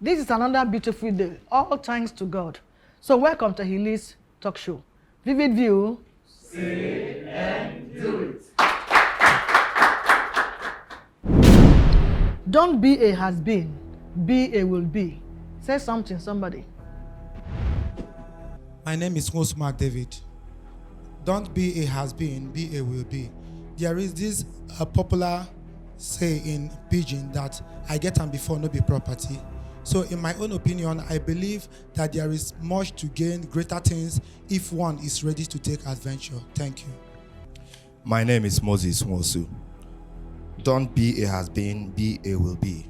This is another beautiful day, all thanks to God. So welcome to Hilly's talk show. Vivid View. Say and do it. Don't be a has been, be a will be. Say something, somebody. My name is Most Mark David. Don't be a has been, be a will be. There is this popular say in Pidgin that I get am before no be property. So in my own opinion, I believe that there is much to gain, greater things, if one is ready to take adventure. Thank you. My name is Moses Mosu. Don't be a has been, be a will be.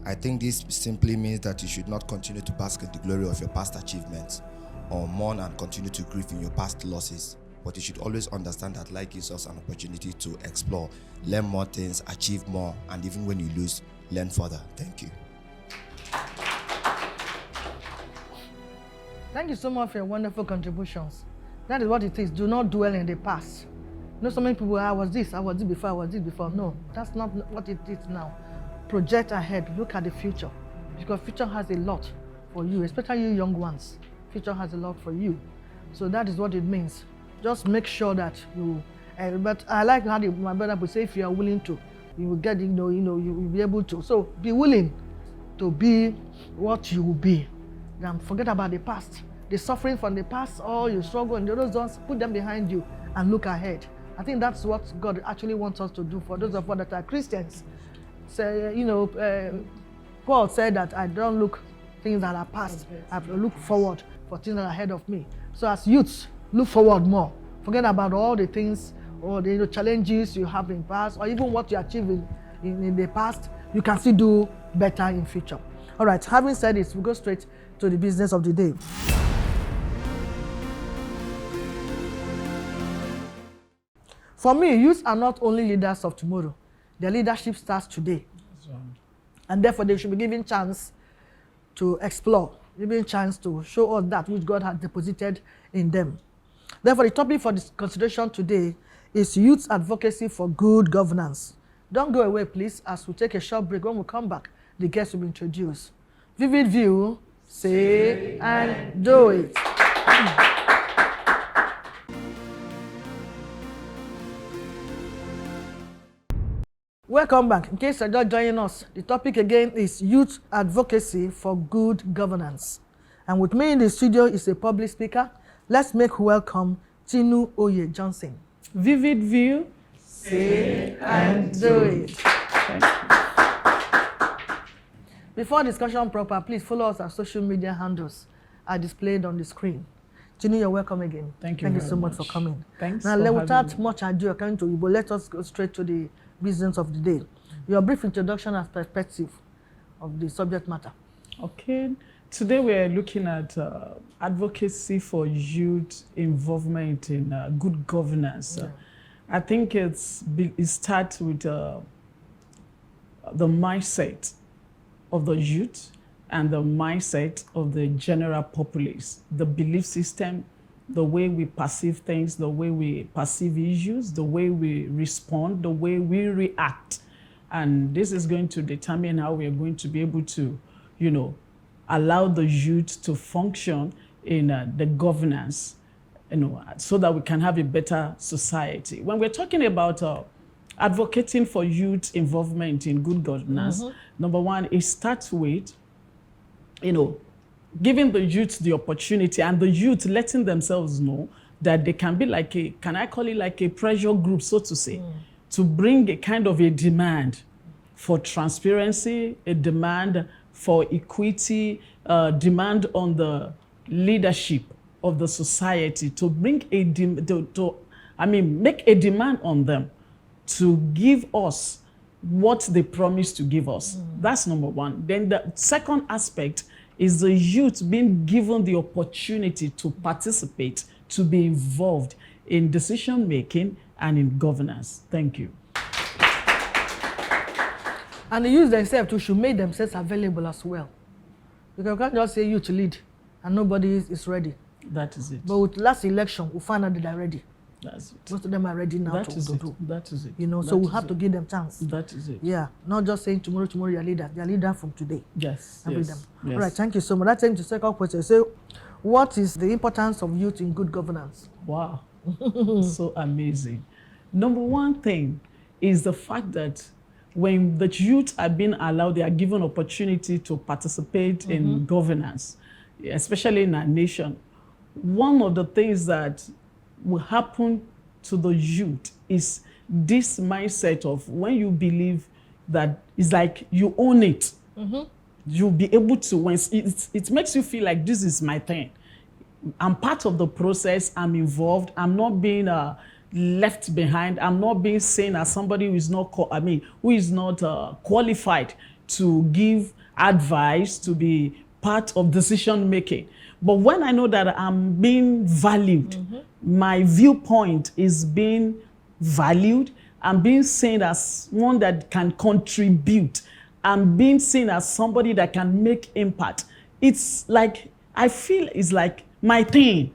I think this simply means that you should not continue to bask in the glory of your past achievements or mourn and continue to grieve in your past losses. But you should always understand that life gives us an opportunity to explore, learn more things, achieve more, and even when you lose, learn further. Thank you. Thank you so much for your wonderful contributions. That is what it is. Do not dwell in the past. You know, so many people, I was this before, I was this before. No, that's not what it is now. Project ahead, look at the future. Because future has a lot for you, especially you young ones. Future has a lot for you. So that is what it means. Just make sure that you, but I like how my brother would say, if you are willing to, you will get, you will be able to. So be willing to be what you will be. And forget about the past. The suffering from the past, all your struggle and those ones, put them behind you and look ahead. I think that's what God actually wants us to do for those of us that are Christians. So, Paul said that I don't look things that are past. I have to look forward for things that are ahead of me. So as youths, look forward more. Forget about all the things or the challenges you have in the past, or even what you achieved in the past. You can still do better in future. All right, having said this, we go straight to the business of the day. For me, youths are not only leaders of tomorrow. Their leadership starts today. And therefore, they should be given chance to explore, given chance to show us that which God has deposited in them. Therefore, the topic for this consideration today is youth advocacy for good governance. Don't go away, please, as we take a short break. When we come back, the guests will be introduced. Vivid View, say and do it. Welcome back. In case you're just joining us, the topic again is youth advocacy for good governance. And with me in the studio is a public speaker. Let's make welcome Tinu Oye Johnson. Vivid View, say and do it. Before discussion proper, please follow us. Our social media handles are displayed on the screen. Tinu, you're welcome again. Thank you so much for coming. Thanks. Now, without much ado, coming to Igbo, let us go straight to the business of the day. Your brief introduction and perspective of the subject matter. Okay. Today we're looking at advocacy for youth involvement in good governance. Yeah. I think it starts with the mindset of the youth and the mindset of the general populace, the belief system, the way we perceive things, the way we perceive issues, the way we respond, the way we react. And this is going to determine how we are going to be able to, allow the youth to function in the governance, so that we can have a better society. When we're talking about advocating for youth involvement in good governance, number one, it starts with, giving the youth the opportunity and the youth letting themselves know that they can be like can I call it like a pressure group, so to say, to bring a kind of a demand for transparency, a demand for equity, demand on the leadership of the society, to bring make a demand on them to give us what they promised to give us. That's number one. Then the second aspect is the youth being given the opportunity to participate, to be involved in decision making and in governance. Thank you. And the youth themselves should make themselves available as well. Because you can't just say youth lead and nobody is ready. That is it. But with last election, we found out that they're ready. That's it. Most of them are ready now That to is it. do. That is it. You know, so That we is have it. to give them chance. That is it. Yeah, not just saying tomorrow you're leader. They're leader from today. Yes. Every Yes. them. Yes. All right, thank you so much. That takes the second question. So, what is the importance of youth in good governance? Wow. So amazing. Number one thing is the fact that when the youth are being allowed, they are given opportunity to participate in governance, especially in our nation. One of the things that will happen to the youth is this mindset of when you believe that it's like you own it, you'll be able to, when it makes you feel like this is my thing. I'm part of the process, I'm involved, I'm not being left behind, I'm not being seen as somebody who is not, who is not qualified to give advice, to be part of decision making. But when I know that I'm being valued, my viewpoint is being valued, I'm being seen as one that can contribute, I'm being seen as somebody that can make impact. It's like, I feel it's like my thing.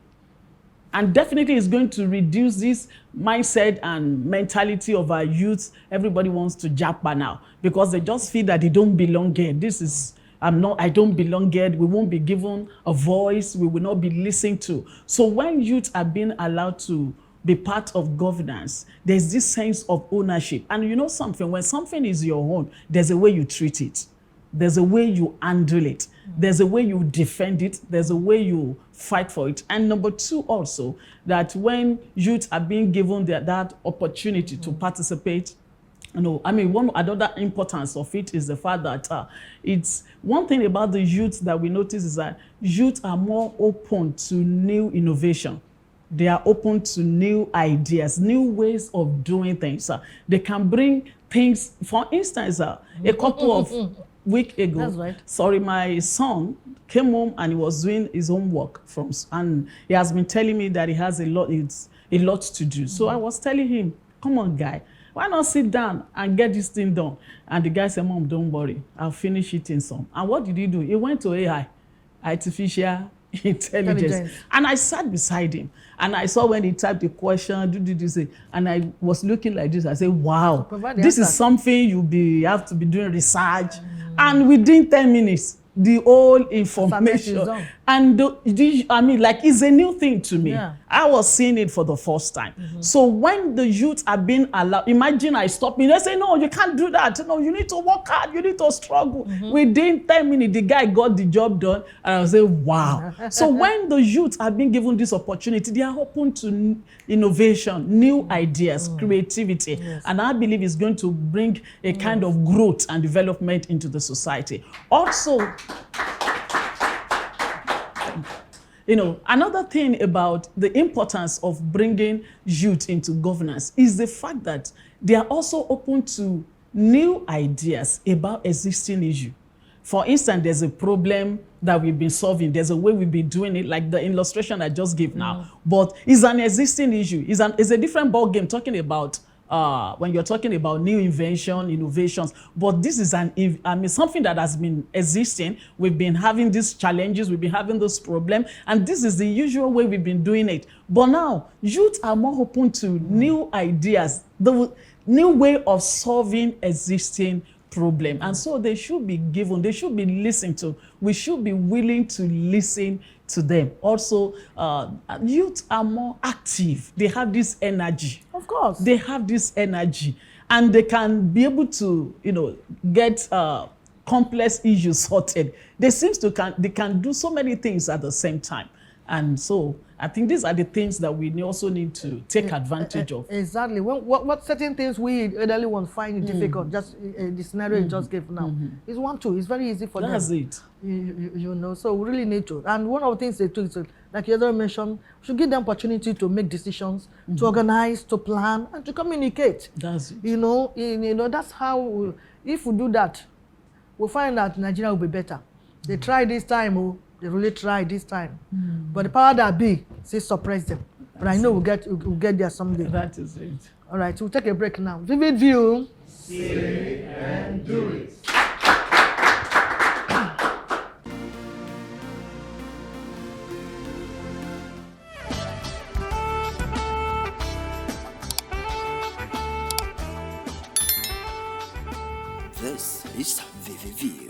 And definitely it's going to reduce this mindset and mentality of our youth. Everybody wants to japa now because they just feel that they don't belong here. This is, I don't belong here. We won't be given a voice. We will not be listened to. So when youth are being allowed to be part of governance, there's this sense of ownership. And you know something, when something is your own, there's a way you treat it. There's a way you handle it. There's a way you defend it. There's a way you fight for it. And number two also, that when youth are being given that opportunity to participate, one another importance of it is the fact that it's one thing about the youth that we notice is that youth are more open to new innovation. They are open to new ideas, new ways of doing things. They can bring things, for instance, a couple of week ago, right. My son came home and he was doing his homework and he has been telling me that he has a lot to do. So I was telling him, come on, guy, why not sit down and get this thing done? And the guy said, Mom, don't worry, I'll finish it in some. And what did he do? He went to AI, artificial intelligence. And I sat beside him and I saw when he typed the question, and I was looking like this. I said, wow, this is something you have to be doing research. And within 10 minutes, the whole information. And it's a new thing to me. Yeah. I was seeing it for the first time. So when the youth are being allowed, imagine I stop me, they say, no, you can't do that. No, you need to work hard, you need to struggle. Within 10 minutes, the guy got the job done. And I was saying, wow. So when the youth are being given this opportunity, they are open to innovation, new ideas, creativity. Yes. And I believe it's going to bring a kind of growth and development into the society. Also, another thing about the importance of bringing youth into governance is the fact that they are also open to new ideas about existing issues. For instance, there's a problem that we've been solving. There's a way we've been doing it, like the illustration I just gave now. But it's an existing issue. It's a different ballgame talking about when you're talking about new invention, innovations. But this is something that has been existing. We've been having these challenges, we've been having this problem, and this is the usual way we've been doing it. But now, youth are more open to new ideas, the new way of solving existing problem. And so they should be given, they should be listened to. We should be willing to listen to them. Also, youth are more active. They have this energy. Of course. They have this energy. And they can be able to, get complex issues sorted. They can do so many things at the same time. And so I think these are the things that we also need to take advantage of. Exactly. What certain things we elderly ones find difficult, just the scenario you just gave now, is it's very easy for them. That's it. So we really need to. And one of the things they do is, like you already mentioned, we should give them opportunity to make decisions, to organize, to plan, and to communicate. That's it. That's how, if we do that, we'll find that Nigeria will be better. They try this time, they really try this time. But the power that be, suppress them. But I know we'll get there someday. That is it. All right, we'll take a break now. Vivid View. Say and do it. This is VVView.